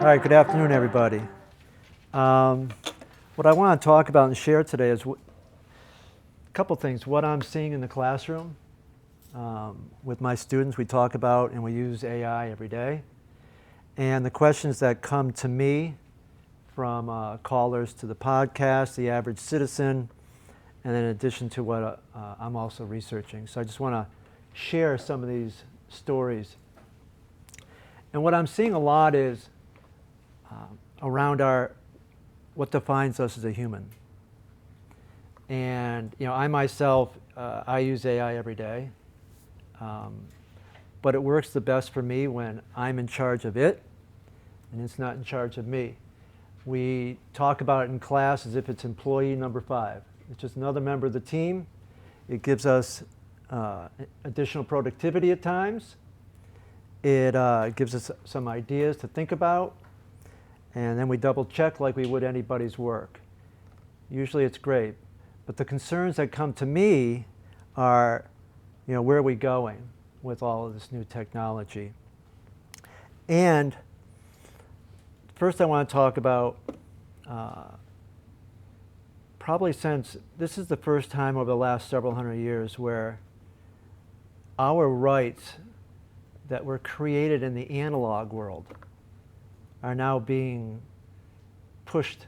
All right, good afternoon, everybody. What I want to talk about and share today is a couple things. What I'm seeing in the classroom with my students, we talk about and we use AI every day. And the questions that come to me from callers to the podcast, the average citizen, and in addition to what I'm also researching. So I just want to share some of these stories. And what I'm seeing a lot is around what defines us as a human. And I myself, I use AI every day, but it works the best for me when I'm in charge of it and it's not in charge of me. We talk about it in class as if it's employee number 5. It's just another member of the team. It gives us additional productivity at times. It gives us some ideas to think about. And then we double check like we would anybody's work. Usually it's great. But the concerns that come to me are, where are we going with all of this new technology? And first I want to talk about, probably since this is the first time over the last several hundred years where our rights that were created in the analog world are now being pushed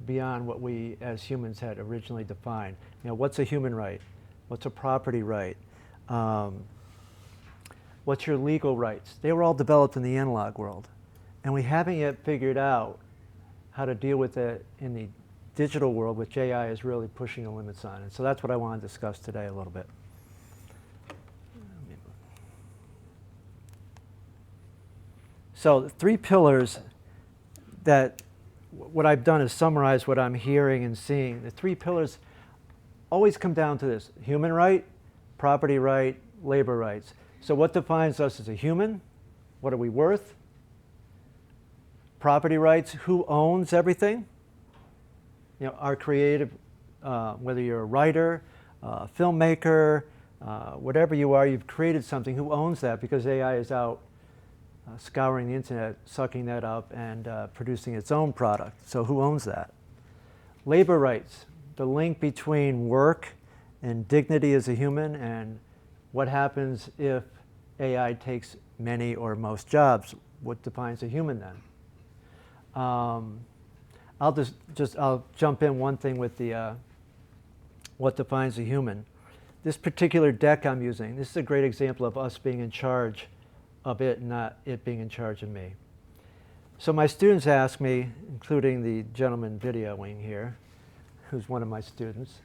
beyond what we as humans had originally defined. What's a human right? What's a property right? What's your legal rights? They were all developed in the analog world. And we haven't yet figured out how to deal with it in the digital world, which AI is really pushing the limits on. And so that's what I want to discuss today a little bit. So the 3 pillars that what I've done is summarize what I'm hearing and seeing. The 3 pillars always come down to this: human right, property right, labor rights. So what defines us as a human? What are we worth? Property rights, who owns everything? Our creative, whether you're a writer, filmmaker, whatever you are, you've created something. Who owns that? Because AI is out scouring the internet, sucking that up, and producing its own product. So who owns that? Labor rights, the link between work and dignity as a human, and what happens if AI takes many or most jobs. What defines a human then? I'll jump in one thing with the what defines a human. This particular deck I'm using, this is a great example of us being in charge of it, not it being in charge of me. So my students ask me, including the gentleman videoing here, who's one of my students,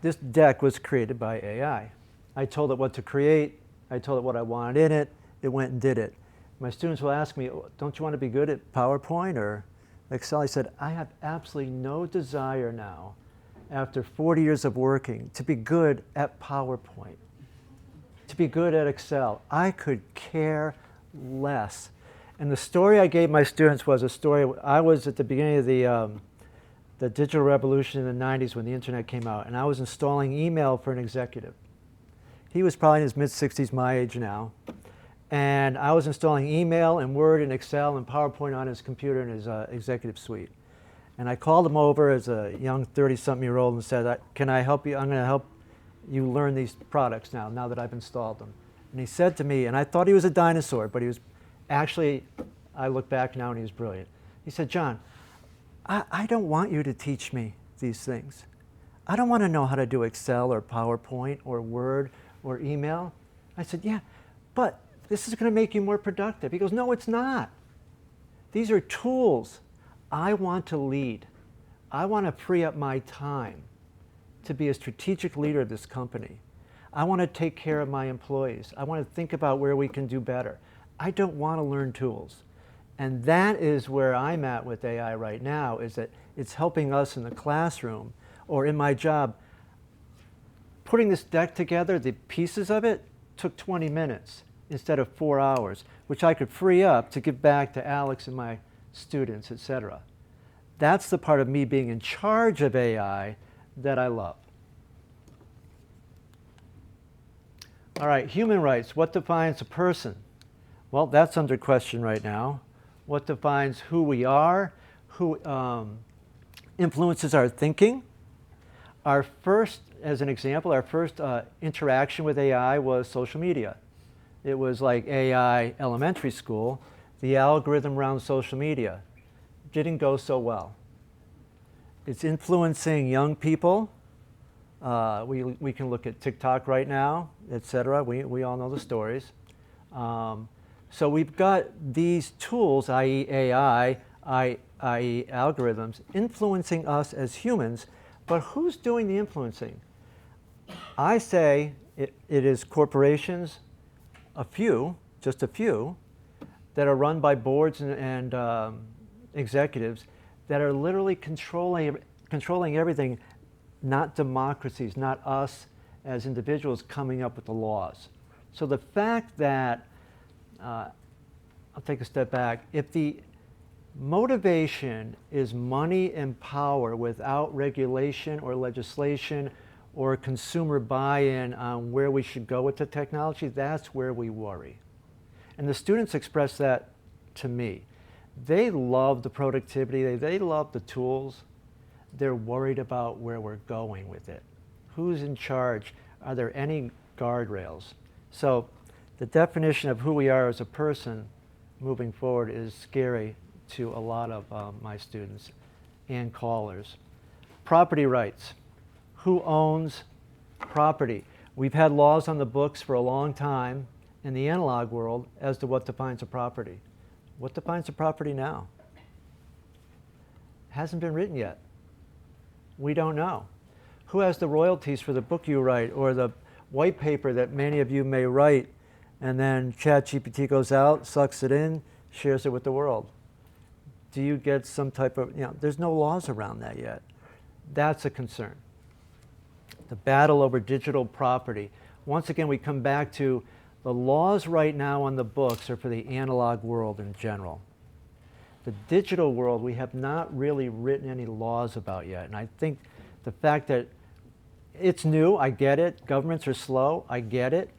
this deck was created by AI. I told it what to create, I told it what I wanted in it, it went and did it. My students will ask me, don't you want to be good at PowerPoint or Excel? I said, I have absolutely no desire now, after 40 years of working, to be good at PowerPoint, to be good at Excel. I could care less. And the story I gave my students was a story. I was at the beginning of the digital revolution in the 90s when the internet came out, and I was installing email for an executive. He was probably in his mid-60s, my age now. And I was installing email and Word and Excel and PowerPoint on his computer in his executive suite. And I called him over as a young 30-something-year-old and said, can I help you? I'm going to help you learn these products now that I've installed them. And he said to me, and I thought he was a dinosaur, but he was actually, I look back now and he was brilliant. He said, John, I don't want you to teach me these things. I don't want to know how to do Excel or PowerPoint or Word or email. I said, yeah, but this is going to make you more productive. He goes, no, it's not. These are tools. I want to lead. I want to free up my time to be a strategic leader of this company. I want to take care of my employees. I want to think about where we can do better. I don't want to learn tools. And that is where I'm at with AI right now, is that it's helping us in the classroom or in my job. Putting this deck together, the pieces of it, took 20 minutes instead of 4 hours, which I could free up to give back to Alex and my students, etc. That's the part of me being in charge of AI that I love. All right, human rights. What defines a person? Well, that's under question right now. What defines who we are, who influences our thinking. Our first, as an example, our first interaction with AI was social media. It was like AI elementary school. The algorithm around social media didn't go so well. It's influencing young people. We can look at TikTok right now, etc. We all know the stories. So we've got these tools, i.e. AI, i.e. algorithms, influencing us as humans, but who's doing the influencing? I say it is corporations, a few, just a few, that are run by boards and executives that are literally controlling everything, not democracies, not us as individuals coming up with the laws. So the fact that, I'll take a step back, if the motivation is money and power without regulation or legislation or consumer buy-in on where we should go with the technology, that's where we worry. And the students express that to me. They love the productivity, they love the tools. They're worried about where we're going with it. Who's in charge? Are there any guardrails? So the definition of who we are as a person moving forward is scary to a lot of my students and callers. Property rights. Who owns property? We've had laws on the books for a long time in the analog world as to what defines a property. What defines a property now? Hasn't been written yet. We don't know. Who has the royalties for the book you write or the white paper that many of you may write, and then ChatGPT goes out, sucks it in, shares it with the world? Do you get some type of, there's no laws around that yet. That's a concern. The battle over digital property. Once again, we come back to the laws right now on the books are for the analog world in general. The digital world, we have not really written any laws about yet. And I think the fact that it's new, I get it. Governments are slow, I get it.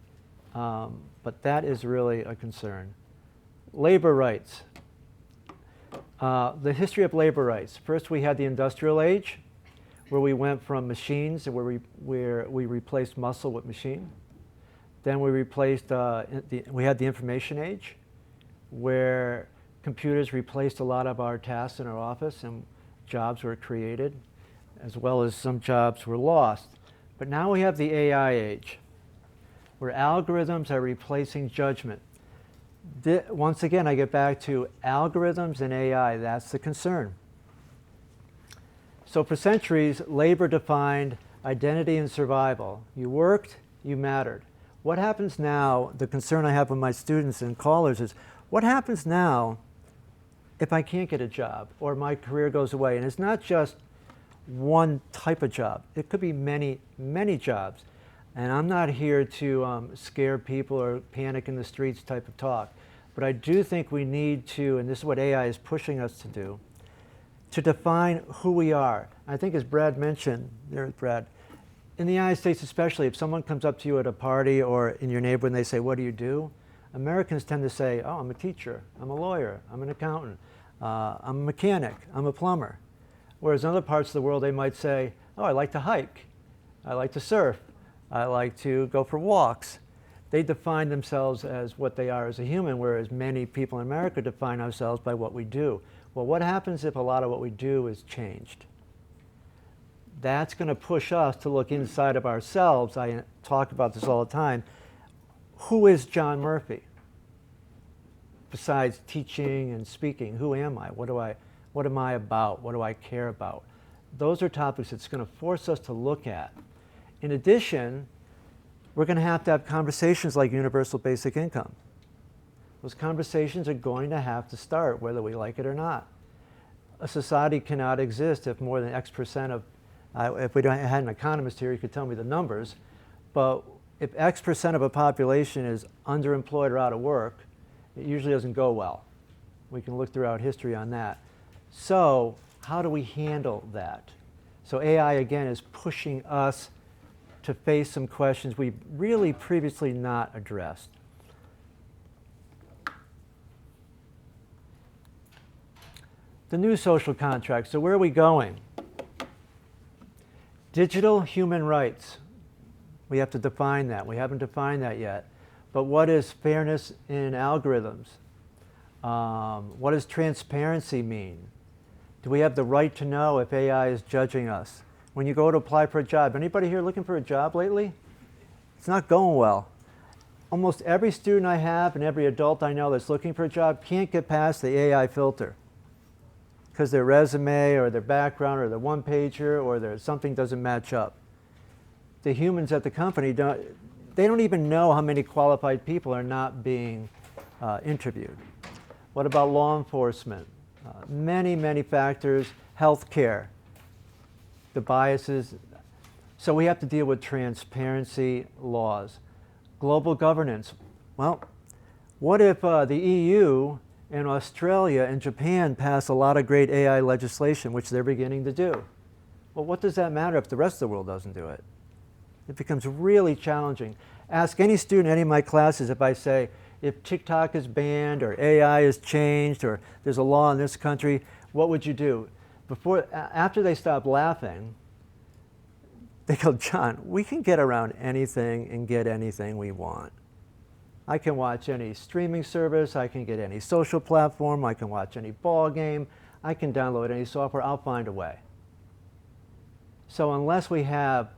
But that is really a concern. Labor rights. The history of labor rights. First, we had the industrial age, where we went from machines, where we replaced muscle with machine. Then we replaced, we had the information age, where computers replaced a lot of our tasks in our office and jobs were created, as well as some jobs were lost. But now we have the AI age, where algorithms are replacing judgment. Once again, I get back to algorithms and AI. That's the concern. So for centuries, labor defined identity and survival. You worked, you mattered. What happens now, the concern I have with my students and callers is, what happens now if I can't get a job or my career goes away? And it's not just one type of job. It could be many, many jobs. And I'm not here to scare people or panic in the streets type of talk. But I do think we need to, and this is what AI is pushing us to do, to define who we are. I think as Brad mentioned, there's Brad, in the United States especially, if someone comes up to you at a party or in your neighborhood and they say, what do you do? Americans tend to say, oh, I'm a teacher, I'm a lawyer, I'm an accountant, I'm a mechanic, I'm a plumber. Whereas in other parts of the world they might say, oh, I like to hike, I like to surf, I like to go for walks. They define themselves as what they are as a human, whereas many people in America define ourselves by what we do. Well, what happens if a lot of what we do is changed? That's going to push us to look inside of ourselves. I talk about this all the time. Who is John Murphy? Besides teaching and speaking, who am I? What am I about? What do I care about? Those are topics it's going to force us to look at. In addition, we're going to have conversations like universal basic income. Those conversations are going to have to start, whether we like it or not. A society cannot exist if more than X percent of, if we had an economist here, he could tell me the numbers, but if X percent of a population is underemployed or out of work, it usually doesn't go well. We can look throughout history on that. So how do we handle that? So AI, again, is pushing us to face some questions we've really previously not addressed. The new social contract. So where are we going? Digital human rights. We have to define that. We haven't defined that yet. But what is fairness in algorithms? What does transparency mean? Do we have the right to know if AI is judging us? When you go to apply for a job, anybody here looking for a job lately? It's not going well. Almost every student I have and every adult I know that's looking for a job can't get past the AI filter because their resume or their background or their one-pager or their something doesn't match up. The humans at the company don't even know how many qualified people are not being interviewed. What about law enforcement? Many factors, healthcare, the biases. So we have to deal with transparency laws. Global governance. Well, what if the EU and Australia and Japan pass a lot of great AI legislation, which they're beginning to do? Well, what does that matter if the rest of the world doesn't do it? It becomes really challenging. Ask any student in any of my classes if I say, if TikTok is banned or AI is changed or there's a law in this country, what would you do? After they stop laughing, they go, John, we can get around anything and get anything we want. I can watch any streaming service, I can get any social platform, I can watch any ball game, I can download any software, I'll find a way. So unless we have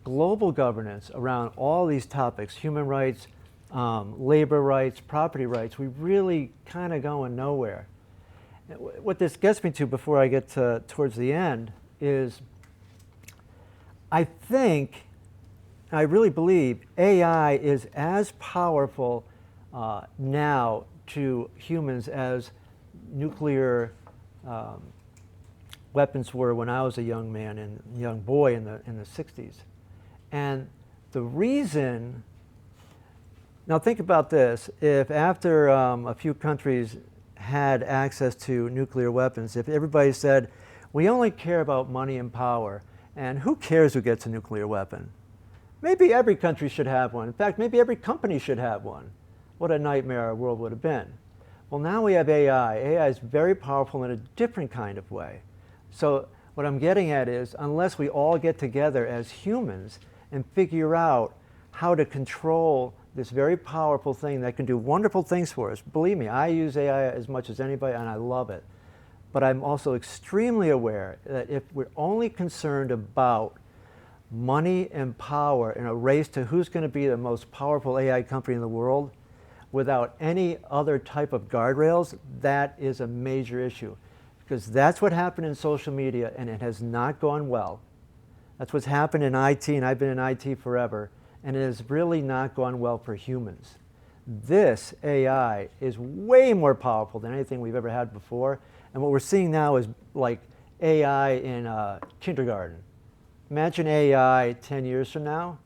global governance around all these topics, human rights, labor rights, property rights, we really kind of going nowhere. What this gets me to before I get towards the end is I really believe AI is as powerful now to humans as nuclear weapons were when I was a young man and young boy in the 60s. And the reason, now think about this, if after a few countries had access to nuclear weapons, if everybody said, we only care about money and power, and who cares who gets a nuclear weapon? Maybe every country should have one. In fact, maybe every company should have one. What a nightmare our world would have been. Well, now we have AI. AI is very powerful in a different kind of way. So what I'm getting at is, unless we all get together as humans and figure out how to control this very powerful thing that can do wonderful things for us. Believe me, I use AI as much as anybody and I love it. But I'm also extremely aware that if we're only concerned about money and power in a race to who's going to be the most powerful AI company in the world, without any other type of guardrails, that is a major issue. Because that's what happened in social media and it has not gone well. That's what's happened in IT, and I've been in IT forever, and it has really not gone well for humans. This AI is way more powerful than anything we've ever had before, and what we're seeing now is like AI in kindergarten. Imagine AI 10 years from now,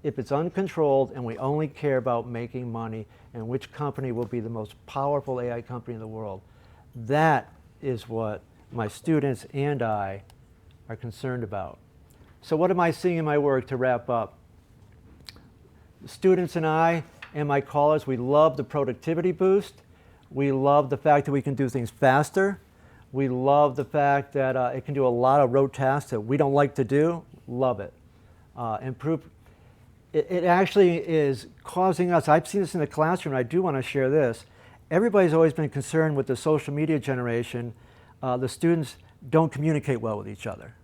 if it's uncontrolled and we only care about making money and which company will be the most powerful AI company in the world. That is what my students and I are concerned about. So what am I seeing in my work to wrap up? The students and I and my callers, we love the productivity boost. We love the fact that we can do things faster. We love the fact that it can do a lot of rote tasks that we don't like to do. Love it. It actually is causing us, I've seen this in the classroom, and I do want to share this. Everybody's always been concerned with the social media generation. The students don't communicate well with each other.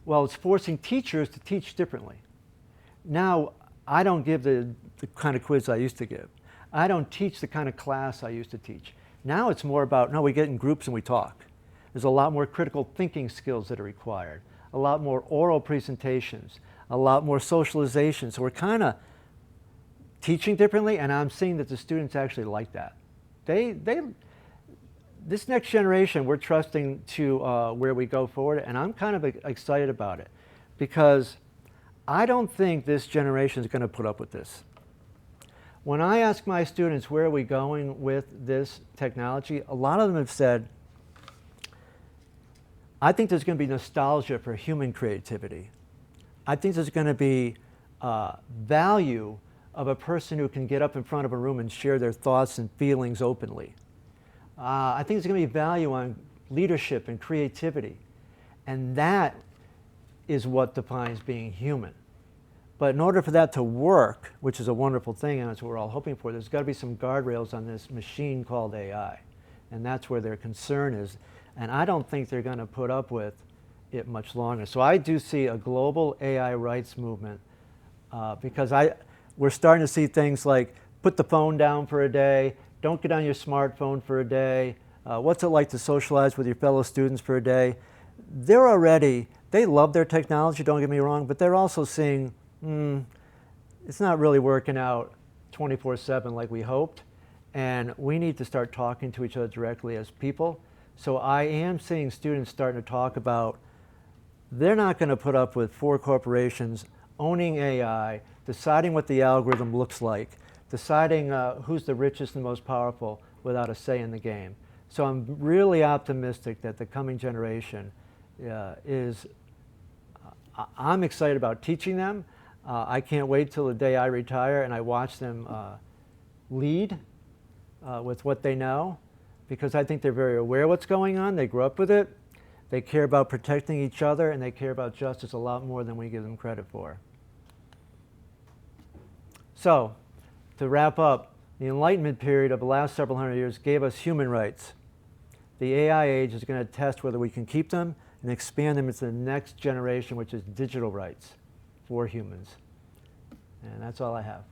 Well, it's forcing teachers to teach differently. Now, I don't give the kind of quiz I used to give. I don't teach the kind of class I used to teach. Now it's more about, no, we get in groups and we talk. There's a lot more critical thinking skills that are required, a lot more oral presentations, a lot more socialization. So we're kind of teaching differently, and I'm seeing that the students actually like that. This next generation, we're trusting to where we go forward, and I'm kind of excited about it because I don't think this generation is going to put up with this. When I ask my students where are we going with this technology, a lot of them have said, I think there's going to be nostalgia for human creativity. I think there's going to be value of a person who can get up in front of a room and share their thoughts and feelings openly. I think there's going to be value on leadership and creativity. And that is what defines being human. But in order for that to work, which is a wonderful thing and that's what we're all hoping for, there's got to be some guardrails on this machine called AI. And that's where their concern is. And I don't think they're going to put up with it much longer. So I do see a global AI rights movement because we're starting to see things like put the phone down for a day, don't get on your smartphone for a day, what's it like to socialize with your fellow students for a day. They love their technology, don't get me wrong, but they're also seeing, it's not really working out 24/7 like we hoped, and we need to start talking to each other directly as people. So I am seeing students starting to talk about they're not going to put up with 4 corporations owning AI, deciding what the algorithm looks like, deciding who's the richest and most powerful without a say in the game. So I'm really optimistic that the coming generation I'm excited about teaching them. I can't wait till the day I retire and I watch them lead with what they know, because I think they're very aware of what's going on. They grew up with it. They care about protecting each other, and they care about justice a lot more than we give them credit for. So, to wrap up, the Enlightenment period of the last several hundred years gave us human rights. The AI age is going to test whether we can keep them and expand them into the next generation, which is digital rights for humans. And that's all I have.